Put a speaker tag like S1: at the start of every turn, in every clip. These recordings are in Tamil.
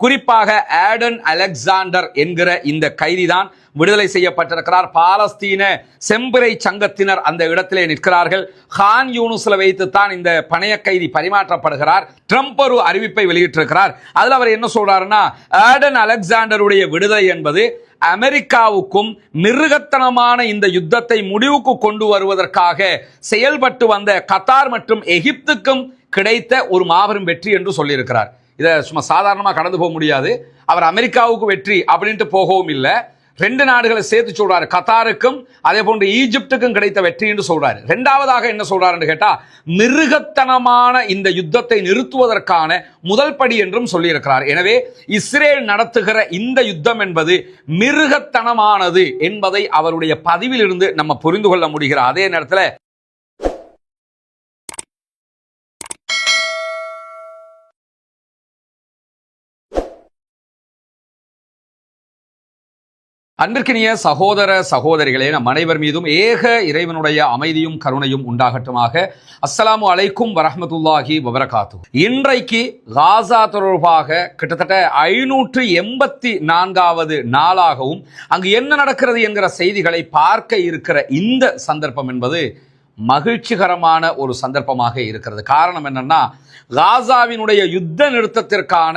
S1: குறிப்பாக ஆடன் அலெக்சாண்டர் என்கிற இந்த கைதிதான் விடுதலை செய்யப்பட்டிருக்கிறார். பாலஸ்தீன செம்பிறை சங்கத்தினர் அந்த இடத்திலே நிற்கிறார்கள். கான் யூனுஸ்ல வைத்துத்தான் இந்த பணைய கைதி பரிமாற்றப்படுகிறார். ட்ரம்ப் ஒரு அறிவிப்பை வெளியிட்டிருக்கிறார். அதுல அவர் என்ன சொல்றாருன்னா, ஆடன் அலெக்சாண்டருடைய விடுதலை என்பது அமெரிக்காவுக்கும் மிருகத்தனமான இந்த யுத்தத்தை முடிவுக்கு கொண்டு வருவதற்காக செயல்பட்டு வந்த கத்தார் மற்றும் எகிப்துக்கும் கிடைத்த ஒரு மாபெரும் வெற்றி என்று சொல்லியிருக்கிறார். இதை சும்மா சாதாரணமாக கடந்து போக முடியாது. அவர் அமெரிக்காவுக்கு வெற்றி அப்படின்ட்டு போகவும் இல்லை, ரெண்டு நாடுகளை சேர்த்து சொல்றாரு. கத்தாருக்கும் அதே போன்று ஈஜிப்டுக்கும் கிடைத்த வெற்றி என்று சொல்றாரு. இரண்டாவதாக என்ன சொல்றாரு கேட்டா, மிருகத்தனமான இந்த யுத்தத்தை நிறுத்துவதற்கான முதல் படி என்றும் சொல்லியிருக்கிறார். எனவே இஸ்ரேல் நடத்துகிற இந்த யுத்தம் என்பது மிருகத்தனமானது என்பதை அவருடைய பதிவில் இருந்து நம்ம புரிந்து கொள்ள முடிகிற அதே நேரத்தில் அன்பிற்கினிய சகோதர சகோதரிகளே, நம் அனைவர் மீதும் ஏக இறைவனுடைய அமைதியும் கருணையும் உண்டாகட்டுமாக. அஸ்ஸலாமு அலைக்கும் வரஹ்மத்துல்லாஹி வபரகாத்துஹு. இன்றைக்கு காசா தொடர்பாக கிட்டத்தட்ட 584வது நாளாகவும் அங்கு என்ன நடக்கிறது என்கிற செய்திகளை பார்க்க இருக்கிற இந்த சந்தர்ப்பம் என்பது மகிழ்ச்சிகரமான ஒரு சந்தர்ப்பமாக இருக்கிறது. காரணம் என்னன்னா, காசாவினுடைய யுத்த நிறுத்தத்திற்கான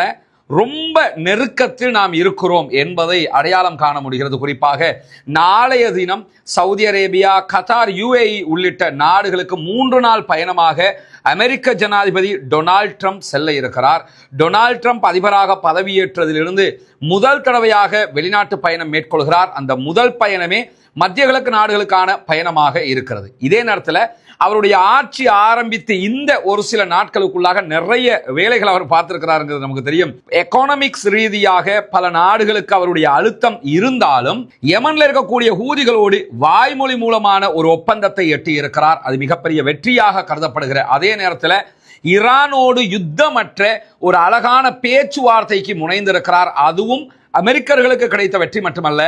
S1: ரொம்ப நெருக்கத்தில் நாம் இருக்கிறோம் என்பதை அடையாளம் காண முடிகிறது. குறிப்பாக நாளைய தினம் சவுதி அரேபியா, கத்தார், UAE உள்ளிட்ட நாடுகளுக்கு 3 நாள் பயணமாக அமெரிக்க ஜனாதிபதி டொனால்ட் ட்ரம்ப் செல்ல இருக்கிறார். டொனால்ட் ட்ரம்ப் அதிபராக பதவியேற்றதிலிருந்து முதல் தடவையாக வெளிநாட்டு பயணம் மேற்கொள்கிறார். அந்த முதல் பயணமே மத்திய கிழக்கு நாடுகளுக்கான பயணமாக இருக்கிறது. இதே நேரத்தில் அவருடைய ஆட்சி ஆரம்பித்து இந்த ஒரு சில நாட்களுக்குள்ளாக நிறைய வேலைகள் அவர் பார்த்திருக்கிறாருங்கிறது நமக்கு தெரியும். எக்கானமிக்ஸ் ரீதியாக பல நாடுகளுக்கு அவருடைய அழுத்தம் இருந்தாலும் யமன்ல இருக்கக்கூடிய ஹூதிகளோடு வாய்மொழி மூலமான ஒரு ஒப்பந்தத்தை எட்டி இருக்கிறார். அது மிகப்பெரிய வெற்றியாக கருதப்படுகிற அதே நேரத்தில் ஈரானோடு யுத்தமற்ற ஒரு அழகான பேச்சுவார்த்தைக்கு முனைந்திருக்கிறார். அதுவும் அமெரிக்கர்களுக்கு கிடைத்த வெற்றி மட்டுமல்ல,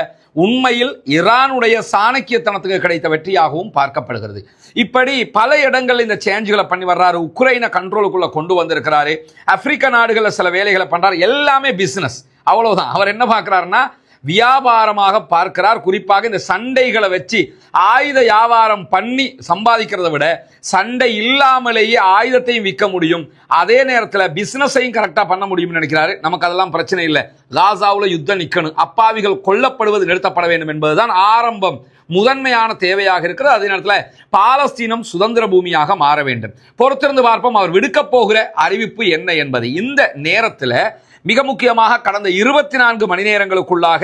S1: உண்மையில் ஈரானுடைய சாணக்கியத்தனத்துக்கு கிடைத்த வெற்றியாகவும் பார்க்கப்படுகிறது. இப்படி பல இடங்கள் இந்த சேஞ்சுகளை பண்ணி வர்றாரு. உக்ரைனை கண்ட்ரோலுக்குள்ள கொண்டு வந்திருக்கிறாரு. ஆப்பிரிக்க நாடுகளில் சில வேலைகளை பண்றாரு. எல்லாமே பிசினஸ், அவ்வளவுதான். அவர் என்ன பார்க்கிறாருன்னா, வியாபாரமாக பார்க்கிறார். குறிப்பாக இந்த சண்டைகளை வச்சு ஆயுத வியாபாரம் பண்ணி சம்பாதிக்கிறத விட சண்டை இல்லாமலேயே ஆயுதத்தையும் விற்க முடியும், அதே நேரத்தில் பிசினஸையும் கரெக்டா பண்ண முடியும்னு நினைக்கிறாரு. நமக்கு அதெல்லாம் பிரச்சனை இல்லை. காசாவுல யுத்தம் நிற்கணும், அப்பாவிகள் கொல்லப்படுவது நிறுத்தப்பட வேண்டும் என்பதுதான் ஆரம்பம் முதன்மையான தேவையாக இருக்கிறது. அதே நேரத்தில் பாலஸ்தீனம் சுதந்திர பூமியாக மாற வேண்டும். பொறுத்திருந்து பார்ப்போம் அவர் விடுக்க போகிற அறிவிப்பு என்ன என்பது. இந்த நேரத்தில் மிக முக்கியமாக கடந்த 24 மணி நேரங்களுக்குள்ளாக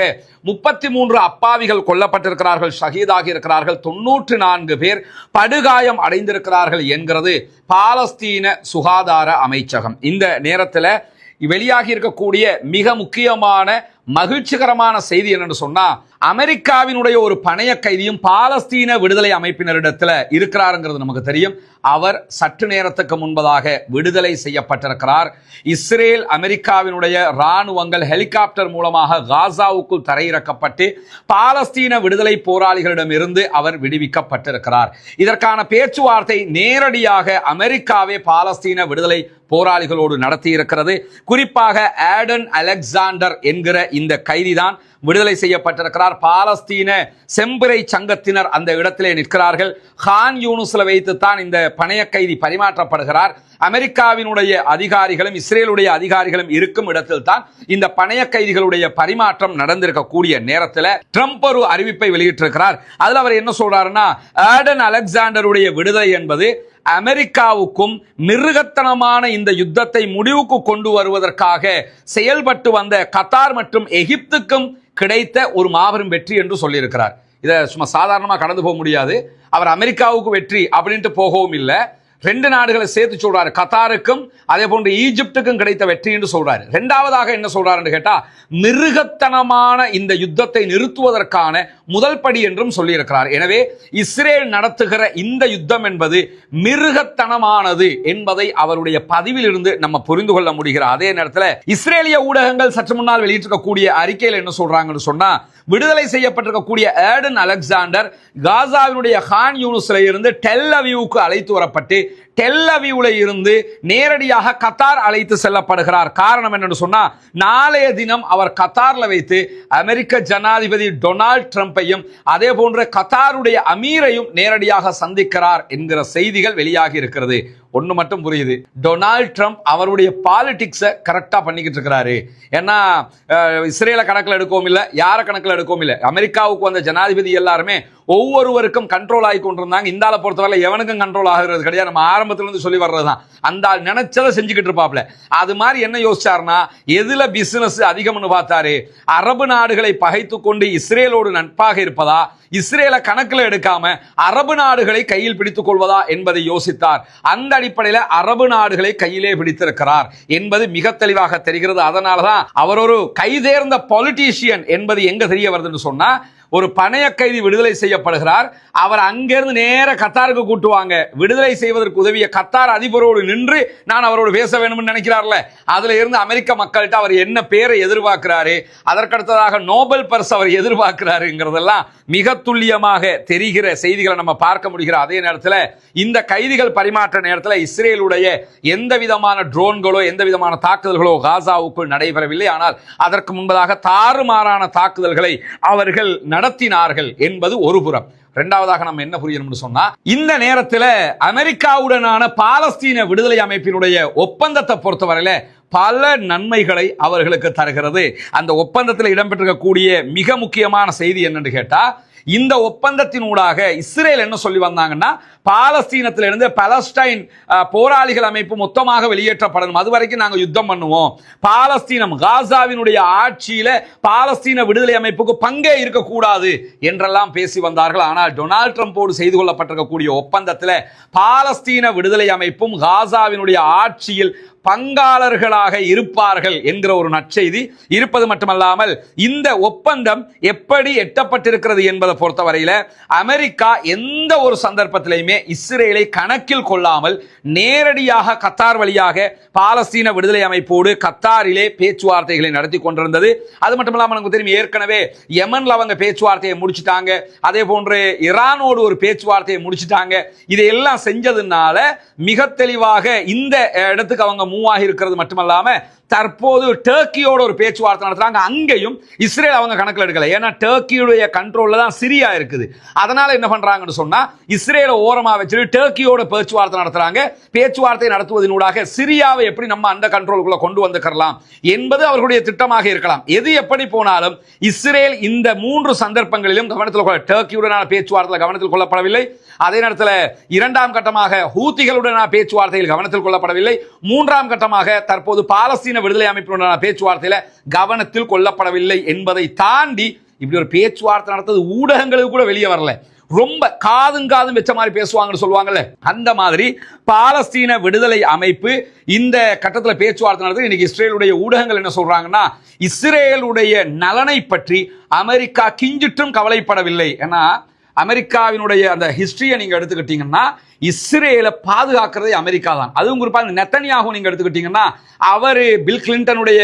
S1: 33 அப்பாவிகள் கொல்லப்பட்டிருக்கிறார்கள், ஷஹீதாகி இருக்கிறார்கள், 94 பேர் படுகாயம் அடைந்திருக்கிறார்கள் என்கிறது பாலஸ்தீன சுகாதார அமைச்சகம். இந்த நேரத்தில் வெளியாகி இருக்கக்கூடிய மிக முக்கியமான மகிழ்ச்சிகரமான செய்தி என்னன்னு சொன்னா, அமெரிக்காவினுடைய ஒரு பணைய கைதியும் பாலஸ்தீன விடுதலை அமைப்பினரிடத்துல இருக்கிறாருங்கிறது நமக்கு தெரியும். அவர் சற்று நேரத்துக்கு முன்பதாக விடுதலை செய்யப்பட்டிருக்கிறார். இஸ்ரேல் அமெரிக்காவினுடைய இராணுவங்கள் ஹெலிகாப்டர் மூலமாக காசாவுக்குள் தரையிறக்கப்பட்டு பாலஸ்தீன விடுதலை போராளிகளிடமிருந்து அவர் விடுவிக்கப்பட்டிருக்கிறார். இதற்கான பேச்சுவார்த்தை நேரடியாக அமெரிக்காவே பாலஸ்தீன விடுதலை போராளிகளோடு நடத்தி இருக்கிறது. குறிப்பாக ஆடன் அலெக்சாண்டர் என்கிற இந்த கைதிதான் விடுதலை செய்யப்பட்டிருக்கிறார். பாலஸ்தீன செம்பிறை சங்கத்தினர் அந்த இடத்திலே நிற்கிறார்கள். கான் யூனுஸ்ல வைத்துத்தான் இந்த பணைய கைதி பரிமாற்றப்படுகிறார். அமெரிக்காவினுடைய அதிகாரிகளும் இஸ்ரேலுடைய அதிகாரிகளும் இருக்கும் இடத்தில் தான் இந்த பணைய கைதிகளுடைய பரிமாற்றம் நடந்திருக்கக்கூடிய நேரத்தில் ட்ரம்ப் ஒரு அறிவிப்பை வெளியிட்டிருக்கிறார். அதுல அவர் என்ன சொல்றாருன்னா, ஆடன் அலெக்சாண்டருடைய விடுதலை என்பது அமெரிக்காவுக்கும் மிருகத்தனமான இந்த யுத்தத்தை முடிவுக்கு கொண்டு வருவதற்காக செயல்பட்டு வந்த கத்தார் மற்றும் எகிப்துக்கும் கிடைத்த ஒரு மாபெரும் வெற்றி என்று சொல்லியிருக்கிறார். இதை சும்மா சாதாரணமாக கடந்து போக முடியாது. அவர் அமெரிக்காவுக்கு வெற்றி அப்படின்ட்டு போகவும் இல்லை, ரெண்டு நாடுகளை சேர்த்து சொல்றாரு. கத்தாருக்கும் அதே போன்று ஈஜிப்டுக்கும் கிடைத்த வெற்றி என்று சொல்றாரு. இரண்டாவதாக என்ன சொல்றாரு கேட்டா, மிருகத்தனமான இந்த யுத்தத்தை நிறுத்துவதற்கான முதல் படி என்றும் சொல்லியிருக்கிறார். எனவே இஸ்ரேல் நடத்துகிற இந்த யுத்தம் என்பது மிருகத்தனமானது என்பதை அவருடைய பதிவில் இருந்து நம்ம புரிந்து கொள்ள முடிகிற அதே நேரத்தில் இஸ்ரேலிய ஊடகங்கள் சற்று முன்னால் வெளியிட்டிருக்கக்கூடிய அறிக்கையில் என்ன சொல்றாங்கன்னு சொன்னா, விடுதலை செய்யப்பட்டிருக்கக்கூடிய ஆடன் அலெக்சாண்டர் காசாவினுடைய கான் யூனுஸ்ல இருந்து டெல் அவீவுக்கு அழைத்து வரப்பட்டு டெல் அவீவ்ல இருந்து நேரடியாக கத்தார் அழைத்து செல்லப்படுகிறார். காரணம் என்னன்னு சொன்னா, நாளைய தினம் அவர் கத்தார்ல வைத்து அமெரிக்க ஜனாதிபதி டொனால்ட் ட்ரம்பையும் அதே போன்ற கத்தாருடைய அமீரையும் நேரடியாக சந்திக்கிறார் என்கிற செய்திகள் வெளியாகி இருக்கிறது. ஒன்று மட்டும் புரியுது, டொனால்ட் ட்ரம்ப் அவருடைய பாலிடிக்ஸை கரெக்டாக பண்ணிக்கிட்டு இருக்கிறாரு. ஏன்னா இஸ்ரேலை கணக்கில் எடுக்கவும் இல்லை, யாரை கணக்கில் எடுக்கவும் இல்லை. அமெரிக்காவுக்கு வந்த ஜனாதிபதி எல்லாருமே ஒவ்வொருவருக்கும் கண்ட்ரோல் ஆகி கொண்டிருந்தாங்க. இந்த ஆளை பொறுத்தவரை எவனுக்கும் கண்ட்ரோல் ஆகிறது கிடையாது. நம்ம ஆரம்பத்திலிருந்து சொல்லி வர்றது தான். அந்த ஆள் நினைச்சதை செஞ்சுக்கிட்டு இருப்பாப்ல. அது மாதிரி என்ன யோசிச்சார்னா, எதுல பிசினஸ் அதிகம்னு பார்த்தாரு. அரபு நாடுகளை பகைத்து கொண்டு இஸ்ரேலோடு நட்பாக இருப்பதா, இஸ்ரேலை கணக்கில் எடுக்காம அரபு நாடுகளை கையில் பிடித்துக் கொள்வதா என்பதை யோசித்தார். அந்த அடிப்படையில் அரபு நாடுகளை கையிலே பிடித்திருக்கிறார் என்பது மிக தெளிவாக தெரிகிறது. அதனாலதான் அவர் ஒரு கைதேர்ந்த பொலிட்டீஷியன் என்பது எங்க தெரிய வருதுன்னு சொன்னா, ஒரு பணைய கைதி விடுதலை செய்யப்படுகிறார். அவர் அங்கிருந்து நேர கத்தாருக்கு கூட்டுவாங்க. விடுதலை செய்வதற்கு உதவிய கத்தார் அதிபரோடு நின்று நான் அவரோடு பேச வேண்டும் நினைக்கிறார்ல, அதுல இருந்து அமெரிக்க மக்கள்கிட்ட அவர் என்ன பேரை எதிர்பார்க்கிறாரு, அதற்கடுத்ததாக நோபல் பரிசு அவர் எதிர்பார்க்கிறாருங்கிறதெல்லாம் மிக துல்லியமாக தெரிகிற செய்திகளை நம்ம பார்க்க முடிகிற அதே நேரத்தில் இந்த கைதிகள் பரிமாற்ற நேரத்தில் இஸ்ரேலுடைய எந்த விதமான ட்ரோன்களோ எந்த விதமான தாக்குதல்களோ காசாவுக்குள் நடைபெறவில்லை. ஆனால் அதற்கு முன்பதாக தாறுமாறான தாக்குதல்களை அவர்கள் நடத்தினார்கள் என்பது ஒரு புறம். இரண்டாவதாக நம்ம என்ன புரியணும்னு சொன்னா, இந்த நேரத்தில் அமெரிக்காவுடனான பாலஸ்தீன விடுதலை அமைப்பினுடைய ஒப்பந்தத்தை பொறுத்தவரையில பல நன்மைகளை அவர்களுக்கு தருகிறது. அந்த ஒப்பந்தத்தில் இடம்பெற்றிருக்கக்கூடிய மிக முக்கியமான செய்தி என்னன்னு கேட்டா, இந்த ஒப்பந்தத்தின் ஊடாக இஸ்ரேல் என்ன சொல்லி வந்தாங்கன்னா, பாலஸ்தீனத்திலிருந்து பலஸ்டைன் போராளிகள் அமைப்பு மொத்தமாக வெளியேற்றப்படணும், அது வரைக்கும் நாங்கள் யுத்தம் பண்ணுவோம், பாலஸ்தீனம் காசாவினுடைய ஆட்சியில பாலஸ்தீன விடுதலை அமைப்புக்கு பங்கே இருக்கக்கூடாது என்றெல்லாம் பேசி வந்தார்கள். ஆனால் டொனால்ட் ட்ரம்போடு செய்து கொள்ளப்பட்டிருக்கக்கூடிய ஒப்பந்தத்தில் பாலஸ்தீன விடுதலை அமைப்பும் காசாவினுடைய ஆட்சியில் பங்காளர்களாக இருப்பார்கள் என்கிற ஒரு நற்செய்தி இருப்பது மட்டுமல்லாமல், இந்த ஒப்பந்தம் எப்படி எட்டப்பட்டிருக்கிறது என்பதை பொறுத்தவரையில் அமெரிக்கா எந்த ஒரு சந்தர்ப்பத்திலையுமே இஸ்ரேலை கணக்கில் கொள்ளாமல் நேரடியாக கத்தார் வழியாக பாலஸ்தீன விடுதலை அமைப்போடு கத்தாரிலே பேச்சுவார்த்தைகளை நடத்தி கொண்டிருந்தது. அது மட்டுமல்லாமல் நமக்கு தெரியும், ஏற்கனவே யமன்ல அவங்க பேச்சுவார்த்தையை முடிச்சுட்டாங்க, அதே போன்று ஈரானோடு ஒரு பேச்சுவார்த்தையை முடிச்சுட்டாங்க. இதையெல்லாம் செஞ்சதுனால மிக தெளிவாக இந்த இடத்துக்கு அவங்க மூவ் ஆகி இருக்கிறது மட்டுமல்லாம தற்போது டர்க்கியோட ஒரு பேச்சுவார்த்தை நடத்துறாங்க. அங்கேயும் இஸ்ரேல் அவங்க கணக்கில் எடுக்கல, ஏன்னா டர்க்கியுடைய கண்ட்ரோல்ல தான் சிரியா இருக்குது. அதனால என்ன பண்றாங்கன்னு சொன்னா, இஸ்ரேலை ஓரமா வச்சுட்டு டர்க்கியோட பேச்சுவார்த்தை நடத்துறாங்க. பேச்சுவார்த்தை நடத்துவதனூடாக சிரியாவை எப்படி நம்ம அந்த கண்ட்ரோலுக்குள்ள கொண்டு வந்துக்கலாம் என்பது அவர்களுடைய திட்டமாக இருக்கலாம். எது எப்படி போனாலும் இஸ்ரேல் இந்த மூன்று சந்தர்ப்பங்களிலும் கவனத்தில் கொள்ள, டர்க்கியுடனான பேச்சுவார்த்தையில் கவனத்தில் கொள்ளப்படவில்லை, அதே நேரத்தில் இரண்டாம் கட்டமாக ஹூத்திகளுடனான பேச்சுவார்த்தையில் கவனத்தில் கொள்ளப்படவில்லை, மூன்றாம் கட்டமாக தற்போது பாலஸ்தீன விடுதலை அமைப்பினுடனான பேச்சுவார்த்தையில கவனத்தில் கொள்ளப்படவில்லை என்பதை தாண்டி இப்படி ஒரு பேச்சுவார்த்தை நடத்தது ஊடகங்களுக்கு கூட வெளியே வரல. ரொம்ப காதும் வச்ச மாதிரி பேசுவாங்கன்னு சொல்லுவாங்கல்ல, அந்த மாதிரி பாலஸ்தீன விடுதலை அமைப்பு இந்த கட்டத்தில் பேச்சுவார்த்தை நடத்தி இன்னைக்கு இஸ்ரேலுடைய ஊடகங்கள் என்ன சொல்றாங்கன்னா, இஸ்ரேலுடைய நலனை பற்றி அமெரிக்கா கிஞ்சிட்டும் கவலைப்படவில்லை. ஏன்னா அமெரிக்காவினுடைய அந்த ஹிஸ்டரியை நீங்க எடுத்துக்கிட்டீங்கன்னா, இஸ்ரேலை பாதுகாக்கிறது அமெரிக்கா தான். அதுவும் குறிப்பாக நெத்தனியாகு நீங்க எடுத்துக்கிட்டீங்கன்னா, அவர் பில் கிளின்டனுடைய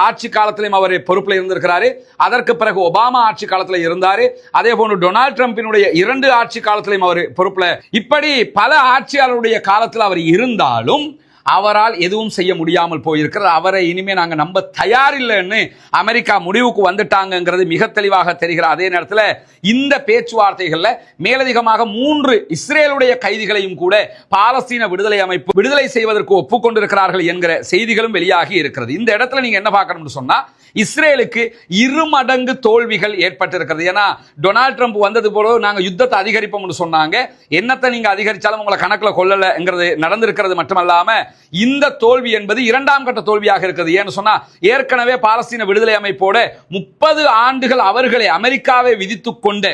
S1: ஆட்சி காலத்திலும் அவர் பொறுப்பில் இருந்திருக்கிறாரு, அதற்கு பிறகு ஒபாமா ஆட்சி காலத்தில் இருந்தாரு, அதே போன்று டொனால்ட் ட்ரம்பினுடைய 2 ஆட்சி காலத்திலும் அவர் பொறுப்பில், இப்படி பல ஆட்சியாளருடைய காலத்தில் அவர் இருந்தாலும் அவரால் எதுவும் செய்ய முடியாமல் போயிருக்கிறது. அவரை இனிமே நாங்கள் நம்ப தயாரில்லைன்னு அமெரிக்கா முடிவுக்கு வந்துட்டாங்கிறது மிக தெளிவாக தெரிகிற அதே நேரத்தில் இந்த பேச்சுவார்த்தைகளில் மேலதிகமாக 3 இஸ்ரேலுடைய கைதிகளையும் கூட பாலஸ்தீன விடுதலை அமைப்பு விடுதலை செய்வதற்கு ஒப்புக்கொண்டிருக்கிறார்கள் என்கிற செய்திகளும் வெளியாகி இருக்கிறது. இந்த இடத்துல நீங்க என்ன பார்க்கணும்னு சொன்னா, இஸ்ரேலுக்கு 2 மடங்கு தோல்விகள் ஏற்பட்டிருக்கிறது. ஏன்னா டொனால்ட் ட்ரம்ப் வந்தது போல நாங்க யுத்தத்தை அதிகரிப்போம்னு சொன்னாங்க, என்னத்தை நீங்க அதிகரிச்சாலும் உங்களை கணக்கில் கொள்ளலைங்கிறது நடந்திருக்கிறது மட்டுமல்லாம இந்த தோல்வி என்பது 2ஆம் கட்ட தோல்வியாக இருக்கிறது. ஏன்னு சொன்னா, ஏற்கனவே பாலஸ்தீன விடுதலை அமைப்போட 30 ஆண்டுகள் அவர்களை அமெரிக்காவை விதித்துக் கொண்ட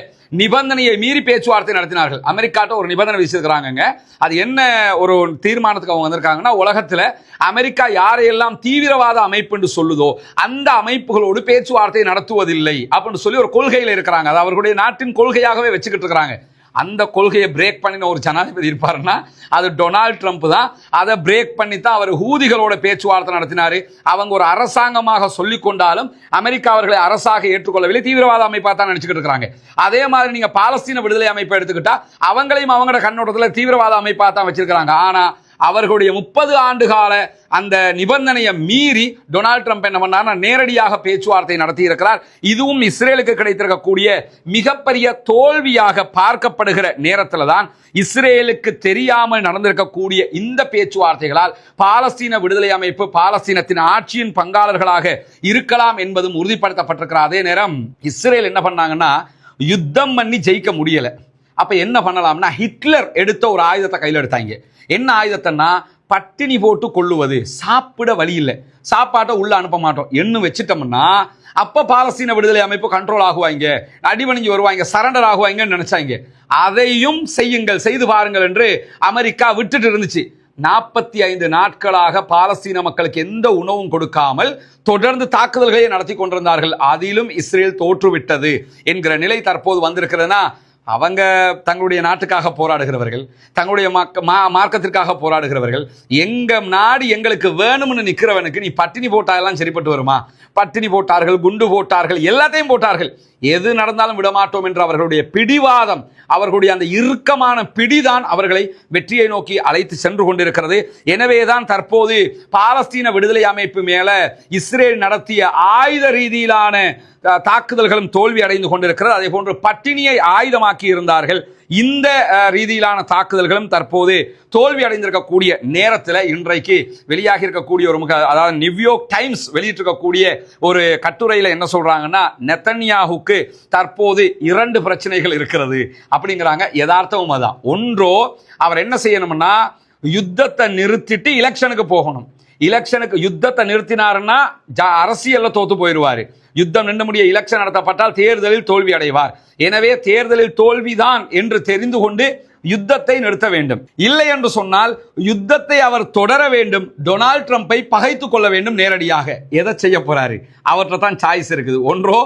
S1: நிபந்தனையை மீறி பேச்சுவார்த்தை நடத்தினார்கள். அமெரிக்காட்ட ஒரு நிபந்தனை விதிச்சிருக்கிறாங்க. அது என்ன ஒரு தீர்மானத்துக்கு அவங்க வந்திருக்காங்கன்னா, உலகத்தில் அமெரிக்கா யாரையெல்லாம் தீவிரவாத அமைப்பு என்று சொல்லுதோ அந்த அமைப்புகளோடு பேச்சுவார்த்தை நடத்துவதில்லை அப்படின்னு சொல்லி ஒரு கொள்கையில் இருக்கிறாங்க. அது அவர்களுடைய நாட்டின் கொள்கையாகவே வச்சுக்கிட்டு இருக்கிறாங்க. அந்த கொள்கையை பிரேக் பண்ணின ஒரு ஜனாதிபதி இருப்பாருன்னா அது டொனால்ட் ட்ரம்ப் தான். அதை பிரேக் பண்ணி தான் அவர் ஹூதிகளோட பேச்சுவார்த்தை நடத்தினாரு. அவங்க ஒரு அரசாங்கமாக சொல்லிக் கொண்டாலும் அமெரிக்கா அவர்களை அரசாக ஏற்றுக்கொள்ளவில்லை, தீவிரவாத அமைப்பா தான் நினைச்சுக்கிட்டு இருக்காங்க. அதே மாதிரி நீங்க பாலஸ்தீன விடுதலை அமைப்பை எடுத்துக்கிட்டா அவங்களையும் அவங்களோட கண்ணோட்டத்தில் தீவிரவாத அமைப்பா தான் வச்சிருக்காங்க. ஆனா அவர்களுடைய 30 ஆண்டு கால அந்த நிபந்தனையை மீறி டொனால்ட் ட்ரம்ப் என்ன பண்ணார், நேரடியாக பேச்சுவார்த்தை நடத்தி இருக்கிறார். இதுவும் இஸ்ரேலுக்கு கிடைத்திருக்கக்கூடிய மிகப்பெரிய தோல்வியாக பார்க்கப்படுகிற நேரத்தில் தான் இஸ்ரேலுக்கு தெரியாமல் நடந்திருக்கக்கூடிய இந்த பேச்சுவார்த்தைகளால் பாலஸ்தீன விடுதலை அமைப்பு பாலஸ்தீனத்தின் ஆட்சியின் பங்காளர்களாக இருக்கலாம் என்பதும் உறுதிப்படுத்தப்பட்டிருக்கிற அதே நேரம் இஸ்ரேல் என்ன பண்ணாங்கன்னா, யுத்தம் பண்ணி ஜெயிக்க முடியல. அப்ப என்ன பண்ணலாம்னா, ஹிட்லர் எடுத்த ஒரு ஆயுதத்தை கையில் எடுத்தாங்க. என்ன ஆயுதத்தைன்னா, பட்டினி போட்டு கொள்ளுவது. சாப்பிட வழி இல்லை, சாப்பாட்டை உள்ள அனுப்ப மாட்டோம் என்ன வச்சுட்டோம்னா அப்ப பாலஸ்தீன விடுதலை அமைப்பு கண்ட்ரோல் ஆகுவாங்க, அடிபணிஞ்சு வருவாங்க, சரண்டர் ஆகுவாங்கன்னு நினைச்சாங்க. அதையும் செய்யுங்கள், செய்து பாருங்கள் என்று அமெரிக்கா விட்டுட்டு இருந்துச்சு. 45 நாட்களாக பாலஸ்தீன மக்களுக்கு எந்த உணவும் கொடுக்காமல் தொடர்ந்து தாக்குதல்களை நடத்தி கொண்டிருந்தார்கள். அதிலும் இஸ்ரேல் தோற்றுவிட்டது என்கிற நிலை தற்போது வந்திருக்கிறதுனா, அவங்க தங்களுடைய நாட்டுக்காக போராடுகிறவர்கள், தங்களுடைய மார்க்கத்திற்காக போராடுகிறவர்கள், எங்க நாடு எங்களுக்கு வேணும்னு நிற்கிறவனுக்கு நீ பட்டினி போட்டாலாம் சரிப்பட்டு வருமா? பட்டினி போட்டார்கள், குண்டு போட்டார்கள், எல்லாத்தையும் போட்டார்கள். எது நடந்தாலும் விடமாட்டோம் என்ற அவர்களுடைய பிடிவாதம், அவர்களுடைய அந்த இறுக்கமான பிடிதான் அவர்களை வெற்றியை நோக்கி அழைத்து சென்று கொண்டிருக்கிறது. எனவேதான் தற்போது பாலஸ்தீன விடுதலை அமைப்பு மேல இஸ்ரேல் நடத்திய ஆயுத ரீதியிலான தாக்குதல்களும் தோல்வி அடைந்து கொண்டிருக்கிறது. அதே போன்று பட்டினியை ஆயுதமாக்கி இருந்தார்கள். இந்த ரீதியிலான தாக்குதல்களும் தற்போது தோல்வி அடைந்திருக்கக்கூடிய நேரத்தில் இன்றைக்கு வெளியாகி இருக்கக்கூடிய ஒரு அதாவது நியூயார்க் டைம்ஸ் வெளியிட்டிருக்கக்கூடிய ஒரு கட்டுரையில் என்ன சொல்றாங்கன்னா, நெத்தன்யாஹுக்கு தற்போது 2 பிரச்சனைகள் இருக்கிறது அப்படிங்கிறாங்க. யதார்த்தமும் அதான். ஒன்றோ அவர் என்ன செய்யணும்னா, யுத்தத்தை நிறுத்திட்டு எலெக்ஷனுக்கு போகணும். யுத்தத்தை நிறுத்தினாருன்னா அரசியல்ல தோத்து போயிடுவாரு. யுத்தம் நின்று முடிய எலெக்ஷன் நடத்தப்பட்டால் தேர்தலில் தோல்வி அடைவார். எனவே தேர்தலில் தோல்விதான் என்று தெரிந்து கொண்டு யுத்தத்தை நிறுத்த வேண்டும். இல்லை என்று சொன்னால் யுத்தத்தை அவர் தொடர வேண்டும். டொனால்ட் ட்ரம்பை பகைத்துக் கொள்ள வேண்டும் நேரடியாக. எதை செய்ய போறாரு? அவர்கிட்ட தான் சாய்ஸ் இருக்குது. ஒன்றோ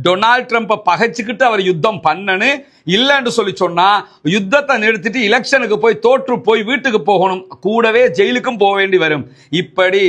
S1: டொனால்ட் ட்ரம்பை பகைச்சுக்கிட்டு அவர் யுத்தம் பண்ணனு, இல்லைன்னு சொல்லி சொன்னா யுத்தத்தை நிறுத்திட்டு எலெக்ஷனுக்கு போய் தோற்று போய் வீட்டுக்கு போகணும், கூடவே ஜெயிலுக்கும் போக வேண்டி வரும். இப்படி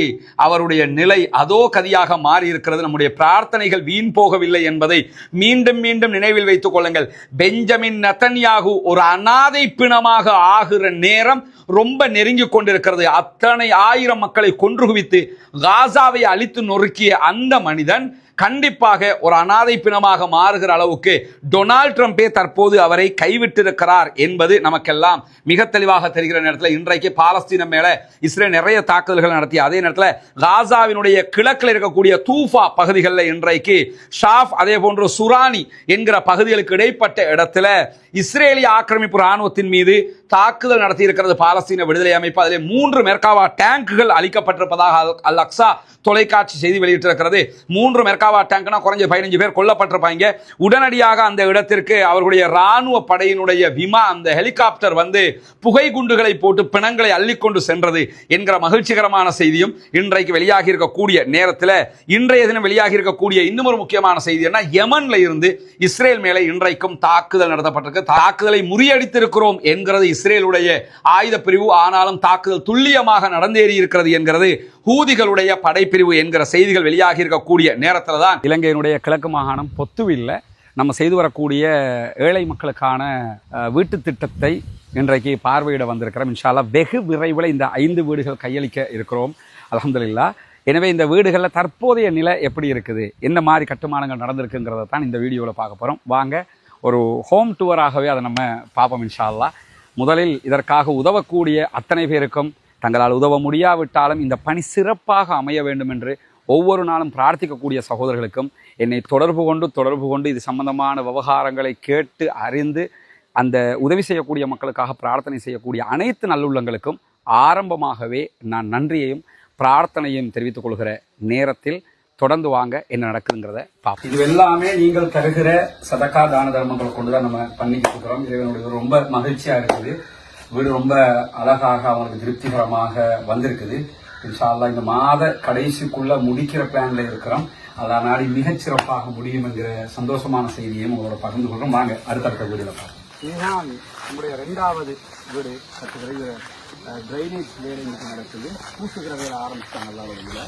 S1: அவருடைய நிலை அதோ கதியாக மாறி இருக்கிறது. நம்முடைய பிரார்த்தனைகள் வீண் போகவில்லை என்பதை மீண்டும் மீண்டும் நினைவில் வைத்துக் கொள்ளுங்கள். பெஞ்சமின் நெத்தன்யாகு ஒரு அனாதை பிணமாக ஆகிற நேரம் ரொம்ப நெருங்கி கொண்டிருக்கிறது. அத்தனை 1000 மக்களை கொன்று குவித்து காசாவை அழித்து நொறுக்கிய அந்த மனிதன் கண்டிப்பாக ஒரு அனாதை பிணமாக மாறுகிற அளவுக்கு டொனால்ட் ட்ரம்பே தற்போது அவரை கைவிட்டிருக்கிறார் என்பது நமக்கெல்லாம் மிக தெளிவாக தெரிகிற நேரத்தில் இன்றைக்கு பாலஸ்தீனம் மேல இஸ்ரேல் நிறைய தாக்குதல்கள் நடத்திய அதே நேரத்தில் காசாவினுடைய கிழக்கில் இருக்கக்கூடிய தூஃபா பகுதிகளில் இன்றைக்கு ஷாஃப் அதே போன்று சுரானி என்கிற பகுதிகளுக்கு இடைப்பட்ட இடத்துல இஸ்ரேலிய ஆக்கிரமிப்பு ராணுவத்தின் மீது தாக்குதல் நடத்தி இருக்கிறது பாலஸ்தீன விடுதலை அமைப்பு. அதில் 3 மெர்காவா டேங்குகள் அளிக்கப்பட்டிருப்பதாக அல் அக்ஸா தொலைக்காட்சி செய்தி வெளியிட்டிருக்கிறது. 3 மெர்காவா டேங்க்னா குறைஞ்ச 15 பேர் கொல்லப்பட்டிருப்பாங்க. உடனடியாக அந்த இடத்திற்கு அவர்களுடைய ராணுவ படையினுடைய அந்த ஹெலிகாப்டர் வந்து புகை குண்டுகளை போட்டு பிணங்களை அள்ளிக்கொண்டு சென்றது என்கிற மகிழ்ச்சிகரமான செய்தியும் இன்றைக்கு வெளியாகி இருக்கக்கூடிய நேரத்தில் இன்றைய தினம் வெளியாகி இருக்கக்கூடிய இன்னும் ஒரு முக்கியமான செய்தி என்ன, யமன்ல இருந்து இஸ்ரேல் மேலே இன்றைக்கும் தாக்குதல் நடத்தப்பட்டிருக்கு. தாக்குதலை முறியடித்திருக்கிறோம் என்கிறது இஸ்ரேலுடைய ஆயுத பிரிவு. ஆனாலும் தாக்குதல் துல்லியமாக நடந்தேறி இருக்கிறது என்கிறது ஹூதிகளுடைய படைப்பிரிவு என்கிற செய்திகள் வெளியாகி இருக்கக்கூடிய நேரத்தில் தான் இலங்கையினுடைய கிழக்கு மாகாணம் பொத்துவில்ல நம்ம செய்து வரக்கூடிய ஏழை மக்களுக்கான வீட்டு திட்டத்தை இன்றைக்கு பார்வையிட வந்திருக்கிறோம். இன்ஷா அல்லாஹ் வெகு விரைவில் இந்த 5 வீடுகள் கையளிக்க இருக்கிறோம் அல்ஹம்துலில்லாஹ். எனவே இந்த வீடுகளில் தற்போதைய நிலை எப்படி இருக்குது, என்ன மாதிரி கட்டுமானங்கள் நடந்திருக்குங்கிறத தான் இந்த வீடியோவில் பார்க்க போகிறோம். வாங்க ஒரு ஹோம் டூராகவே அதை நம்ம பார்ப்போம் இன்ஷா அல்லாஹ். முதலில் இதற்காக உதவக்கூடிய அத்தனை பேருக்கும் தங்களால் உதவ முடியாவிட்டாலும் இந்த பணி சிறப்பாக அமைய வேண்டும் என்று ஒவ்வொரு நாளும் பிரார்த்திக்கக்கூடிய சகோதரர்களுக்கும் என்னை தொடர்பு கொண்டு இது சம்பந்தமான விவகாரங்களை கேட்டு அறிந்து அந்த உதவி செய்யக்கூடிய மக்களுக்காக பிரார்த்தனை செய்யக்கூடிய அனைத்து நல்லுள்ளங்களுக்கும் ஆரம்பமாகவே நான் நன்றியையும் பிரார்த்தனையும் தெரிவித்துக் கொள்கிற நேரத்தில் தொடர்ந்து வாங்க என்ன நடக்குதுங்கிறத பார்ப்போம். இது எல்லாமே நீங்கள் தருகிற சதக்கா தான தர்மங்களை கொண்டுதான் நம்ம பண்ணிக்கிட்டு இருக்கிறோம். இறைவனுடைய ரொம்ப மகிழ்ச்சியா இருக்குது. வீடு ரொம்ப அழகாக அவங்களுக்கு திருப்திகரமாக வந்திருக்குது. இன்ஷா அல்லாஹ் இந்த மாத கடைசிக்குள்ள முடிக்கிற பிளான்ல இருக்கிறோம். அதனால் மிகச்சிறப்பாக முடியும் என்கிற சந்தோஷமான செய்தியையும் உங்களோட பகிர்ந்து கொள்றோம். வாங்க அடுத்தடுத்த வீடியோல பார்ப்போம்.
S2: இதுதான் நம்முடைய 2வது வீடு சற்று விரைவில் ட்ரைனேஜ் வேலை நடக்குது. பூசுகிற வேலை ஆரம்பிச்சிட்டாங்க எல்லா இடத்துல.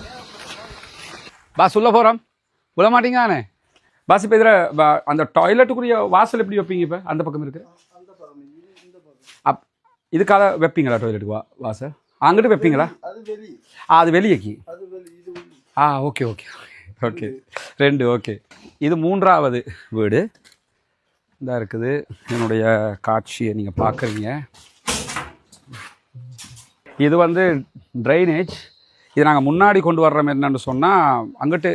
S1: பாஸ் உள்ள போகிறோம் விட மாட்டீங்கானே பாஸ். இப்போ இதில் அந்த டாய்லெட்டுக்குரிய வாசல் எப்படி வைப்பீங்க? இப்போ அந்த பக்கம் இருக்கு இதுக்காக வைப்பீங்களா டாய்லெட்டுக்கு வாசல்? அங்கிட்டு வைப்பீங்களா? அது வெளியேக்கி. Okay okay okay 2 okay. இது 3வது வீடு இதாக இருக்குது. என்னுடைய காட்சியை நீங்கள் பார்க்குறீங்க. இது வந்து ட்ரைனேஜ். இது நாங்கள் முன்னாடி கொண்டு வர்றோம் என்னென்னு சொன்னால், அங்கிட்டு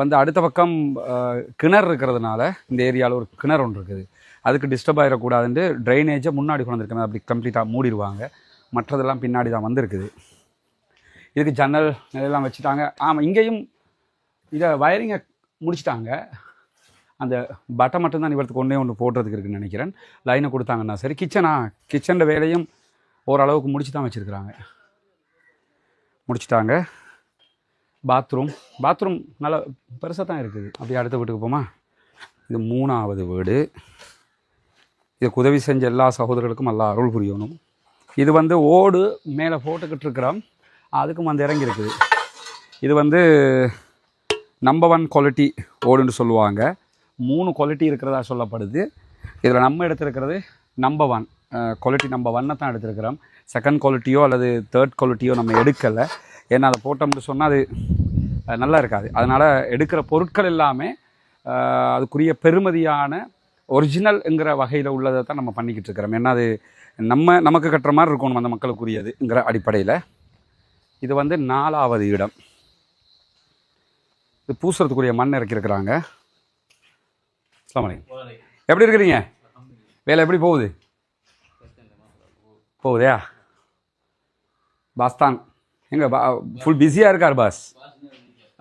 S1: வந்து அடுத்த பக்கம் கிணறு இருக்கிறதுனால இந்த ஏரியாவில் ஒரு கிணறு ஒன்று இருக்குது. அதுக்கு டிஸ்டர்ப் ஆகிடக்கூடாதுன்ட்டு ட்ரைனேஜை முன்னாடி கொண்டு வந்திருக்கேன். அப்படி கம்ப்ளீட்டாக மூடிடுவாங்க. மற்றதெல்லாம் பின்னாடி தான் வந்திருக்குது. இதுக்கு ஜன்னல் எல்லாம் வச்சுட்டாங்க. ஆமாம், இங்கேயும் இதை வயரிங்கை முடிச்சிட்டாங்க. அந்த பட்டை மட்டும்தான் இவருக்கு ஒன்று போடுறதுக்கு இருக்குதுன்னு நினைக்கிறேன். லைனை கொடுத்தாங்கன்னா சரி. கிச்சன் வேலையும் ஓரளவுக்கு முடிச்சு தான் வச்சுருக்குறாங்க. முடிச்சிட்டாங்க. பாத்ரூம் நல்லா பெருசாக தான் இருக்குது. அப்படியே அடுத்த வீட்டுக்கு போமா. இது 3வது வீடு. இதுக்கு உதவி செஞ்ச எல்லா சகோதரர்களுக்கும் நல்லா அருள் புரியணும். இது வந்து ஓடு மேலே போட்டுக்கிட்டு இருக்கிறோம். அதுக்கும் வந்து இறங்கி இருக்குது. இது வந்து நம்பர் 1 குவாலிட்டி ஓடுன்னு சொல்லுவாங்க. 3 குவாலிட்டி இருக்கிறதா சொல்லப்படுது. இதில் நம்ம எடுத்துருக்கிறது நம்பர் 1 குவாலிட்டி. நம்பர் 1 தான் எடுத்துருக்கிறோம். செகண்ட் குவாலிட்டியோ அல்லது தேர்ட் குவாலிட்டியோ நம்ம எடுக்கலை. ஏன்னா அதை போட்டோம்னு சொன்னால் அது நல்லா இருக்காது. அதனால் எடுக்கிற பொருட்கள் எல்லாமே அதுக்குரிய பெருமதியான ஒரிஜினல்ங்கிற வகையில் உள்ளதை தான் நம்ம பண்ணிக்கிட்டு இருக்கிறோம். ஏன்னா அது நமக்கு கட்டுற மாதிரி இருக்கணும் அந்த மக்களுக்குரியதுங்கிற அடிப்படையில். இது வந்து 4வது இடம். இது பூசுறதுக்குரிய மண் இறக்கியிருக்கிறாங்க. எப்படி இருக்கிறீங்க? வேலை எப்படி போகுதா? பாஸ் தான் எங்க ஃபுல் பிஸியாக இருக்கார் பாஸ்.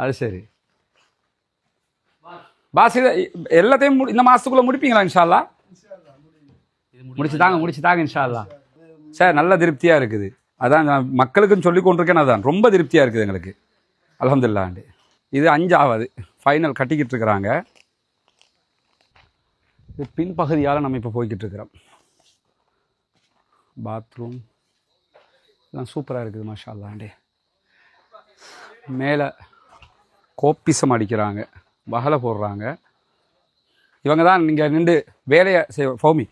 S1: அது சரி பாஸ். இதை எல்லாத்தையும் இந்த மாதத்துக்குள்ளே முடிப்பீங்களா? இன்ஷா அல்லாஹ் முடிச்சு தாங்க இன்ஷா அல்லாஹ். சார் நல்ல திருப்தியாக இருக்குது. அதான் நான் மக்களுக்குன்னு சொல்லி கொண்டிருக்கேன். அதான் ரொம்ப திருப்தியாக இருக்குது எங்களுக்கு. அல்ஹம்துலில்லாஹ். இது 5வது ஃபைனல் கட்டிக்கிட்டு இருக்கிறாங்க. இது பின்பகுதியால் நம்ம இப்போ போய்கிட்டு இருக்கிறோம். பாத்ரூம் எல்லாம் சூப்பராக இருக்குது மாஷா அல்லாஹ். மேலே கோப்பிசம் அடிக்கிறாங்க, வகலை போடுறாங்க. இவங்க தான் நீங்கள் நின்று வேலையை ஃபௌமி.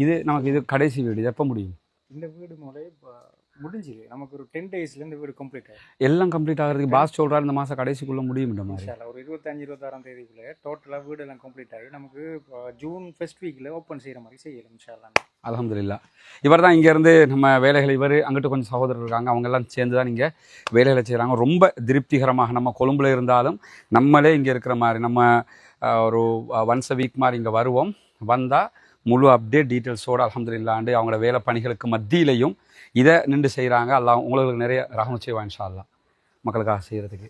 S1: இது நமக்கு இது கடைசி வீடு. இது எப்போ முடியும்?
S2: இந்த வீடு முடிஞ்சுது. நமக்கு ஒரு 10 daysல இந்த வீடு கம்ப்ளீட் ஆகும்.
S1: எல்லாம் கம்ப்ளீட் ஆகிறதுக்கு பாஸ் சொல்கிறார் இந்த மாதம் கடைசிக்குள்ளே முடியும். இந்த மாதிரி
S2: ஒரு 25-26 தேதிக்குள்ளே டோட்டலாக வீடு எல்லாம் கம்ப்ளீட் ஆகி நமக்கு ஜூன் ஃபர்ஸ்ட் வீக்கில் ஓப்பன் செய்கிற மாதிரி செய்யலாம் இன்ஷா அல்லாஹ்.
S1: அல்ஹம்துலில்லாஹ். இவர் தான் இங்கேருந்து நம்ம வேலைகளை அங்கிட்டு கொஞ்சம் சகோதரர் இருக்காங்க. அவங்கெல்லாம் சேர்ந்து தான் இங்கே வேலைகளை செய்கிறாங்க. ரொம்ப திருப்திகரமாக. நம்ம கொழும்புல இருந்தாலும் நம்மளே இங்கே இருக்கிற மாதிரி நம்ம ஒரு ஒன்ஸ் அ வீக் மாதிரி இங்கே வருவோம். வந்தால் முழு அப்டேட் டீட்டெயில்ஸோடு அல்ஹம்துலில்லாஹ் அவங்களோட வேலை பணிகளுக்கு மத்தியிலையும் இதை நின்று செய்கிறாங்க. அல்லாஹ் உங்களுக்கு நிறைய ரஹ்மத் செய்வான் இன்ஷா அல்லாஹ் மக்களுக்காக செய்கிறதுக்கு.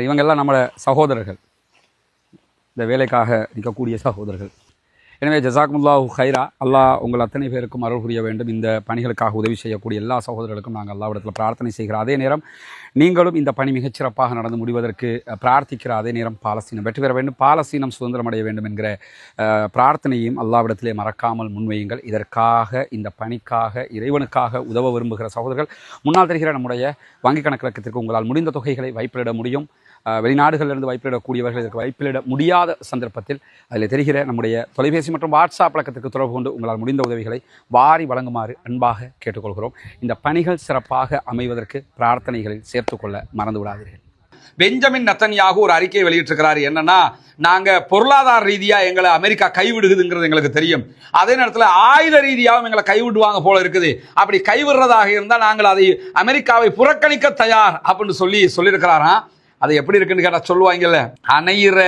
S1: இவங்கெல்லாம் நம்மளோட சகோதரர்கள், இந்த வேலைக்காக நிற்கக்கூடிய சகோதரர்கள். எனவே ஜஸாக்குமுல்லாஹு ஹைரா. அல்லாஹ் உங்கள் அத்தனை பேருக்கும் அருள் புரிய வேண்டும். இந்த பணிகளுக்காக உதவி செய்யக்கூடிய எல்லா சகோதரர்களுக்கும் நாங்கள் அல்லாஹ்விடத்தில் பிரார்த்தனை செய்கிறோம். அதே நேரம் நீங்களும் இந்த பணி மிகச்சிறப்பாக நடந்து முடிவதற்கு பிரார்த்திக்கிற அதே நேரம் பாலஸ்தீனம் வெற்றி பெற வேண்டும், பாலஸ்தீனம் சுதந்திரமடைய வேண்டும் என்கிற பிரார்த்தனையும் அல்லாஹ்விடத்திலே மறக்காமல் முன்வையுங்கள். இதற்காக இந்த பணிக்காக இறைவனுக்காக உதவ விரும்புகிற சகோதரர்கள் முன்னால் தெரிகிற நம்முடைய வங்கிக் கணக்கிற்கு உங்களால் முடிந்த தொகைகளை வைப்பிலிட முடியும். வெளிநாடுகளிலிருந்து வைப்பிலிடக்கூடியவர்கள் இதற்கு வைப்பிலிட முடியாத சந்தர்ப்பத்தில் அதில் தெரிகிற நம்முடைய தொலைபேசி மற்றும் வாட்ஸ்அப் பழக்கத்திற்கு தொடர்பு கொண்டு உங்களால் முடிந்த உதவிகளை வாரி வழங்குமாறு அன்பாக கேட்டுக்கொள்கிறோம். இந்த பணிகள் சிறப்பாக அமைவதற்கு பிரார்த்தனைகளில் சேர்த்துக்கொள்ள மறந்து விடாதீர்கள். பெஞ்சமின் நெத்தன்யாகு ஒரு அறிக்கையை வெளியிட்டிருக்கிறார். என்னன்னா, நாங்கள் பொருளாதார ரீதியாக எங்களை அமெரிக்கா கைவிடுகுதுங்கிறது எங்களுக்கு தெரியும். அதே நேரத்தில் ஆயுத ரீதியாகவும் எங்களை கைவிடுவாங்க போல இருக்குது. அப்படி கைவிடுறதாக இருந்தால் நாங்கள் அதை அமெரிக்காவை புறக்கணிக்க தயார் அப்படின்னு சொல்லியிருக்கிறாராம். அது எப்படி இருக்குன்னு கேட்டால் சொல்லுவாங்கல்ல, அணையிற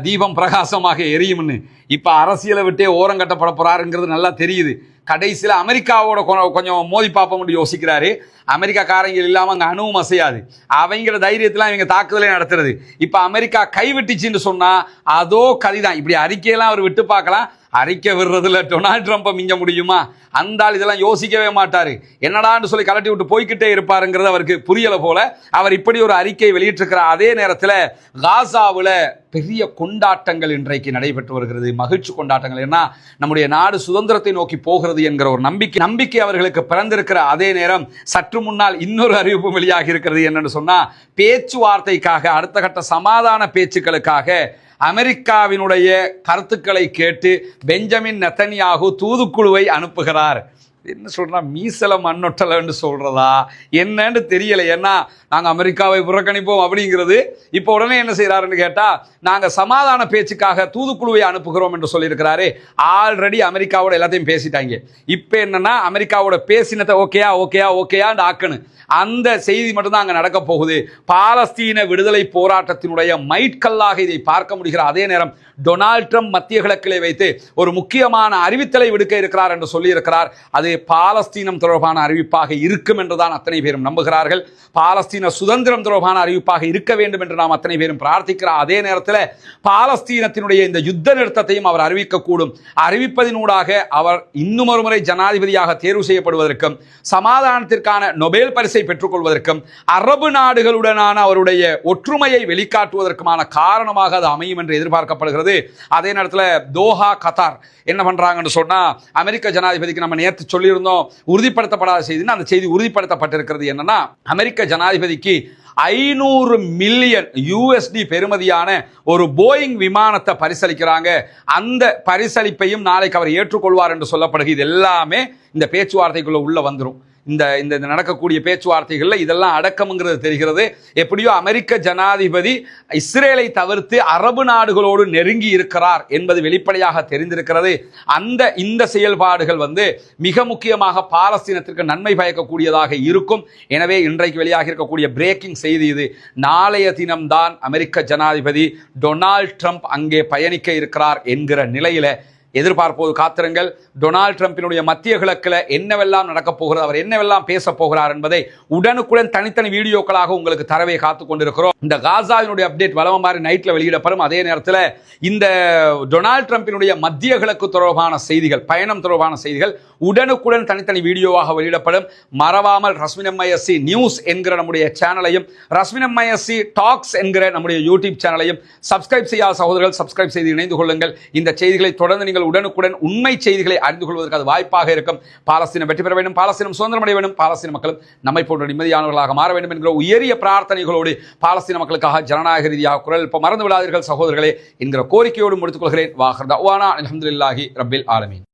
S1: தீபம் பிரகாசமாக எரியும்னு. இப்போ அரசியலை விட்டே ஓரங்கட்டப்பட போறாருங்கிறது நல்லா தெரியுது. கடைசியில் அமெரிக்காவோட கொஞ்சம் மோதி பார்ப்போம்னு யோசிக்கிறாரு. அமெரிக்காக்காரங்க இல்லாமல் அங்கே அணுவும் அசையாது. அவங்கள தைரியத்தில் இவங்க தாக்குதலே நடத்துறது. இப்போ அமெரிக்கா கைவிட்டுச்சின்னு சொன்னால் அதோ கதிதான். இப்படி அறிக்கையெல்லாம் அவர் விட்டு பார்க்கலாம். அறிக்கை விடுறதுல டொனால்ட் ட்ரம்பை மிஞ்ச முடியுமா? அந்த ஆள் இதெல்லாம் யோசிக்கவே மாட்டார். என்னடான்னு சொல்லி கலட்டி விட்டு போய்கிட்டே இருப்பாருங்கிறது அவருக்கு புரியலை போல அவர் இப்படி ஒரு அறிக்கையை வெளியிட்டிருக்கிறார். அதே நேரத்தில் காசாவில் பெரிய கொண்டாட்டங்கள் இன்றைக்கு நடைபெற்று வருகிறது, மகிழ்ச்சி கொண்டாட்டங்கள். ஏன்னா நம்முடைய நாடு சுதந்திரத்தை நோக்கி போகிறது என்கிற ஒரு நம்பிக்கை அவர்களுக்கு பிறந்திருக்கிற அதே நேரம் சற்று முன்னால் இன்னொரு அறிவிப்பு வெளியாகி இருக்கிறது. என்னன்னு சொன்னா, பேச்சுவார்த்தைக்காக அடுத்த கட்ட சமாதான பேச்சுக்களுக்காக அமெரிக்காவினுடைய கருத்துக்களை கேட்டு பெஞ்சமின் நெத்தன்யாகு தூதுக்குழுவை அனுப்புகிறார். என்ன சொல்றா, மீசல மண்ணொட்டலன்னு சொல்றதா என்னன்னு தெரியல. ஏன்னா நாங்கள் அமெரிக்காவை புறக்கணிப்போம் அப்படிங்கிறது. இப்போ உடனே என்ன செய்யறாருன்னு கேட்டா, நாங்கள் சமாதான பேச்சுக்காக தூதுக்குழுவை அனுப்புகிறோம் என்று சொல்லியிருக்கிறாரு. ஆல்ரெடி அமெரிக்காவோட எல்லாத்தையும் பேசிட்டாங்க. இப்போ என்னன்னா, அமெரிக்காவோட பேசினதை ஓகேயான்னு ஆக்கணும். அந்த செய்தி மட்டும்தான் அங்கே நடக்க போகுது. பாலஸ்தீன விடுதலை போராட்டத்தினுடைய மைட்கல்லாக இதை பார்க்க முடிகிற அதே நேரம் டொனால்ட் ட்ரம்ப் மத்திய கிழக்கிலே வைத்து ஒரு முக்கியமான அறிவித்தலை விடுக்க இருக்கிறார் என்று சொல்லியிருக்கிறார். அது பாலஸ்தீனம் தொடர்பான அறிவிப்பாக இருக்கும் என்றுதான் அத்தனை பேரும் நம்புகிறார்கள். பாலஸ்தீன சுதந்திரம் தொடர்பான அறிவிப்பாக இருக்க வேண்டும் என்று நாம் அத்தனை பேரும் பிரார்த்திக்கிறார். அதே நேரத்தில் பாலஸ்தீனத்தினுடைய இந்த யுத்த நிறுத்தத்தையும் அவர் அறிவிக்கக்கூடும். அறிவிப்பதினூடாக அவர் இன்னும் ஒரு முறை ஜனாதிபதியாக தேர்வு செய்யப்படுவதற்கும் சமாதானத்திற்கான நொபேல் பரிசை பெற்றுக்கொள்வதற்கும் அரபு நாடுகளுடனான அவருடைய ஒற்றுமையை வெளிக்காட்டுவதற்குமான காரணமாக அது அமையும் என்று எதிர்பார்க்கப்படுகிறது. அதே நேரத்தில் தோஹா கத்தார் என்ன பண்றாங்கன்னு சொன்னா, அமெரிக்க ஜனாதிபதிக்கு நம்ம நேற்று சொல்லியிருந்தோம் உறுதிப்படுத்தப்படாத செய்தி, அந்த செய்தி உறுதிப்படுத்தப்பட்டிருக்கிறது. என்னன்னா, அமெரிக்க ஜனாதிபதிக்கு 500 மில்லியன் USD பெறுமதியான ஒரு போயிங் விமானத்தை பரிசளிக்கிறாங்க. அந்த பரிசளிப்பையும் நாளைக்கு அவர் ஏற்றுக்கொள்வார் என்று சொல்லப்படுகிறது. இது எல்லாமே இந்த பேச்சுவார்த்தைக்குள்ள உள்ள வந்துடும். இந்த நடக்கக்கூடிய பேச்சுவார்த்தைகளில் இதெல்லாம் அடக்கம்ங்கிறது தெரிகிறது. எப்படியோ அமெரிக்க ஜனாதிபதி இஸ்ரேலை தவிர்த்து அரபு நாடுகளோடு நெருங்கி இருக்கிறார் என்பது வெளிப்படையாக தெரிந்திருக்கிறது. இந்த செயல்பாடுகள் மிக முக்கியமாக பாலஸ்தீனத்திற்கு நன்மை பயக்கக்கூடியதாக இருக்கும். எனவே இன்றைக்கு வெளியாக இருக்கக்கூடிய பிரேக்கிங் செய்தி இது. நாளைய தினம்தான் அமெரிக்க ஜனாதிபதி டொனால்ட் ட்ரம்ப் அங்கே பயணிக்க இருக்கிறார் என்கிற நிலையில எதிர்பார்ப்போது காத்திருங்கள். டொனால்ட் ட்ரம்பினுடைய மத்திய கிழக்கில் என்னவெல்லாம் நடக்கப் போகிறது, அவர் என்னவெல்லாம் பேச போகிறார் என்பதை உடனுக்குடன் தனித்தனி வீடியோக்களாக உங்களுக்கு தரவே காத்து கொண்டிருக்கிறோம். இந்த காசாவினுடைய அப்டேட் வளம மாதிரி நைட்ல வெளியிடப்படும். அதே நேரத்தில் இந்த டொனால்ட் ட்ரம்பினுடைய மத்திய கிழக்கு தொடர்பான செய்திகள், பயணம் தொடர்பான செய்திகள் உடனுக்குடன் தனித்தனி வீடியோவாக வெளியிடப்படும். மறவாமல் ரஸ்மின் MISC நியூஸ் என்கிற நம்முடைய சேனலையும் ரஸ்மின் MISC டாக்ஸ் என்கிற நம்முடைய யூடியூப் சேனலையும் சப்ஸ்கிரைப் செய்யாத சகோதரர்கள் சப்ஸ்கிரைப் செய்து இணைந்து கொள்ளுங்கள். இந்த செய்திகளை தொடர்ந்து நீங்கள் உடனுக்குடன் உண்மை செய்திகளை அறிந்து கொள்வதற்கு அது வாய்ப்பாக இருக்கும். பாலஸ்தீனம் வெற்றி பெற வேண்டும், பாலஸ்தீனம் சுதந்திரம் அடைய வேண்டும், பாலஸ்தீன மக்களும் நம்மை போன்ற நிம்மதியானவர்களாக மாற வேண்டும் என்கிற உயரிய பிரார்த்தனைகளோடு பாலஸ்தீன மக்களுக்காக ஜனநாயக ரீதியாக குரல் மறந்து விடாதீர்கள் சகோதரர்களே என்கிற கோரிக்கையோடு முடித்துக் கொள்கிறேன். வாஹர் தஅவானா அல்ஹம்துலில்லாஹி ரப்பில் ஆலமீன்.